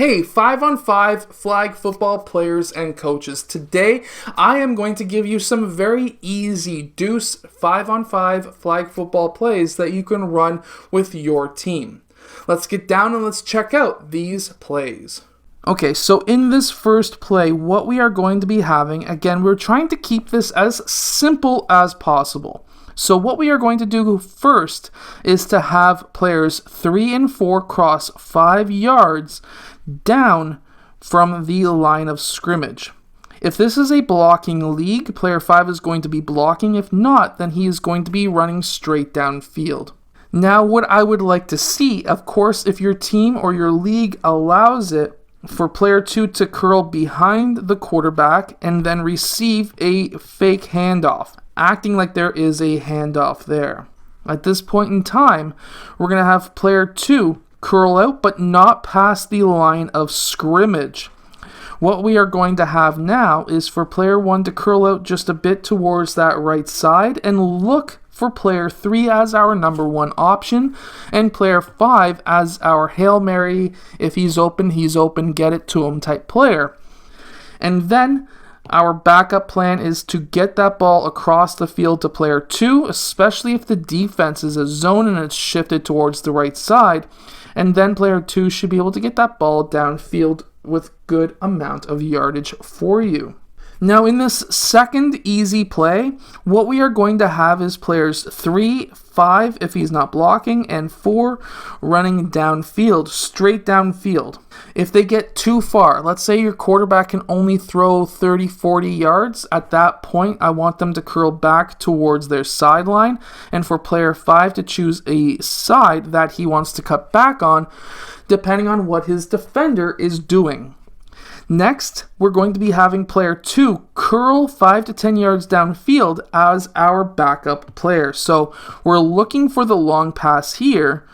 Hey, 5-on-5 flag football players and coaches. Today, I am going to give you some very easy Deuce 5-on-5 flag football plays that you can run with your team. Let's get down and let's check out these plays. Okay, so in this first play, what we are going to be having, again, we're trying to keep this as simple as possible. So what we are going to do first is to have players 3 and 4 cross 5 yards down from the line of scrimmage. If this is a blocking league, player 5 is going to be blocking. If not, then he is going to be running straight downfield. Now, what I would like to see, of course, if your team or your league allows it, for player 2 to curl behind the quarterback and then receive a fake handoff, acting like there is a handoff there. At this point in time, we're going to have player 2 curl out but not past the line of scrimmage. What we are going to have now is for player 1 to curl out just a bit towards that right side and look for player 3 as our number 1 option and player 5 as our Hail Mary, if he's open, get it to him type player. And then our backup plan is to get that ball across the field to player 2, especially if the defense is a zone and it's shifted towards the right side. And then player 2 should be able to get that ball downfield with good amount of yardage for you. Now in this second easy play, what we are going to have is players 3, 5 if he's not blocking, and 4 running downfield, straight downfield. If they get too far, let's say your quarterback can only throw 30, 40 yards, at that point I want them to curl back towards their sideline, and for player 5 to choose a side that he wants to cut back on, depending on what his defender is doing. Next, we're going to be having player 2 curl 5 to 10 yards downfield as our backup player. So we're looking for the long pass here,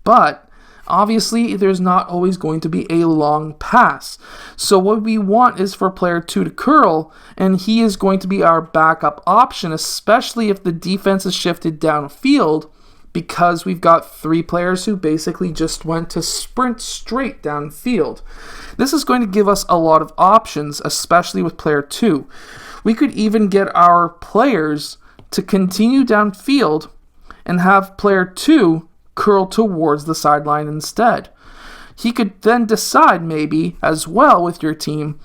but obviously there's not always going to be a long pass. So what we want is for player 2 to curl, and he is going to be our backup option, especially if the defense is shifted downfield, because we've got 3 players who basically just went to sprint straight downfield. This is going to give us a lot of options, especially with player 2. We could even get our players to continue downfield and have player 2 curl towards the sideline instead. He could then decide maybe as well with your team,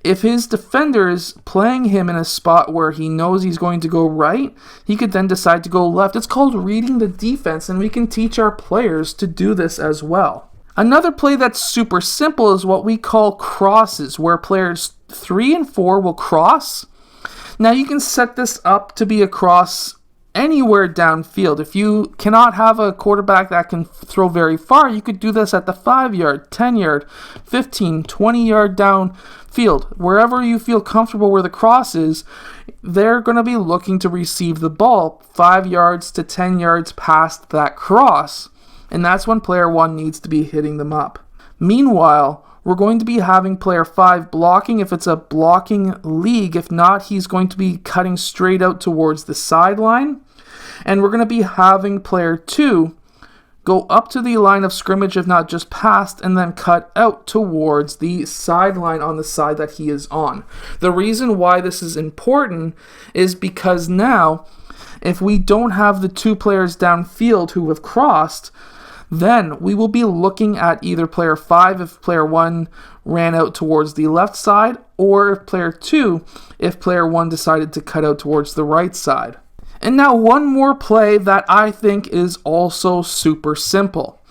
if his defender is playing him in a spot where he knows he's going to go right, he could then decide to go left. It's called reading the defense, and we can teach our players to do this as well. Another play that's super simple is what we call crosses, where players 3 and 4 will cross. Now you can set this up to be a cross anywhere downfield. If you cannot have a quarterback that can throw very far, you could do this at the 5-yard, 10-yard, 15, 20-yard downfield. Wherever you feel comfortable where the cross is, they're going to be looking to receive the ball 5 yards to 10 yards past that cross, and that's when player 1 needs to be hitting them up. Meanwhile, we're going to be having player 5 blocking if it's a blocking league. If not, he's going to be cutting straight out towards the sideline. And we're going to be having player 2 go up to the line of scrimmage, if not just past, and then cut out towards the sideline on the side that he is on. The reason why this is important is because now, if we don't have the 2 players downfield who have crossed, then we will be looking at either player 5 if player 1 ran out towards the left side, or if player 2 if player 1 decided to cut out towards the right side. And now one more play that I think is also super simple,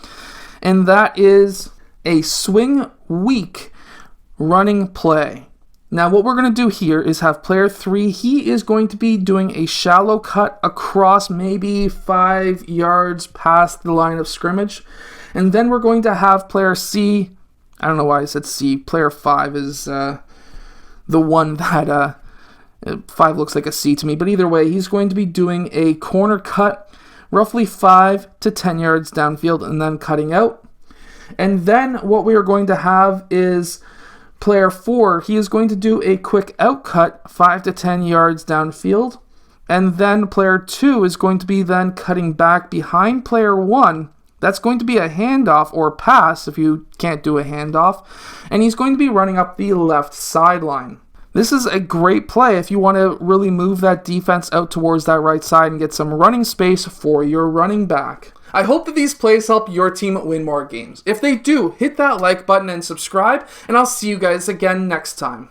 and that is a swing weak running play. Now what we're going to do here is have player 3, he is going to be doing a shallow cut across maybe 5 yards past the line of scrimmage. And then we're going to have player C, I don't know why I said C, player 5 is the one that, 5 looks like a C to me, but either way, he's going to be doing a corner cut roughly 5 to 10 yards downfield and then cutting out. And then what we are going to have is player 4, he is going to do a quick out cut 5 to 10 yards downfield. And then player 2 is going to be then cutting back behind player 1 That's going to be a handoff or pass if you can't do a handoff. And he's going to be running up the left sideline. This is a great play if you want to really move that defense out towards that right side and get some running space for your running back. I hope that these plays help your team win more games. If they do, hit that like button and subscribe, and I'll see you guys again next time.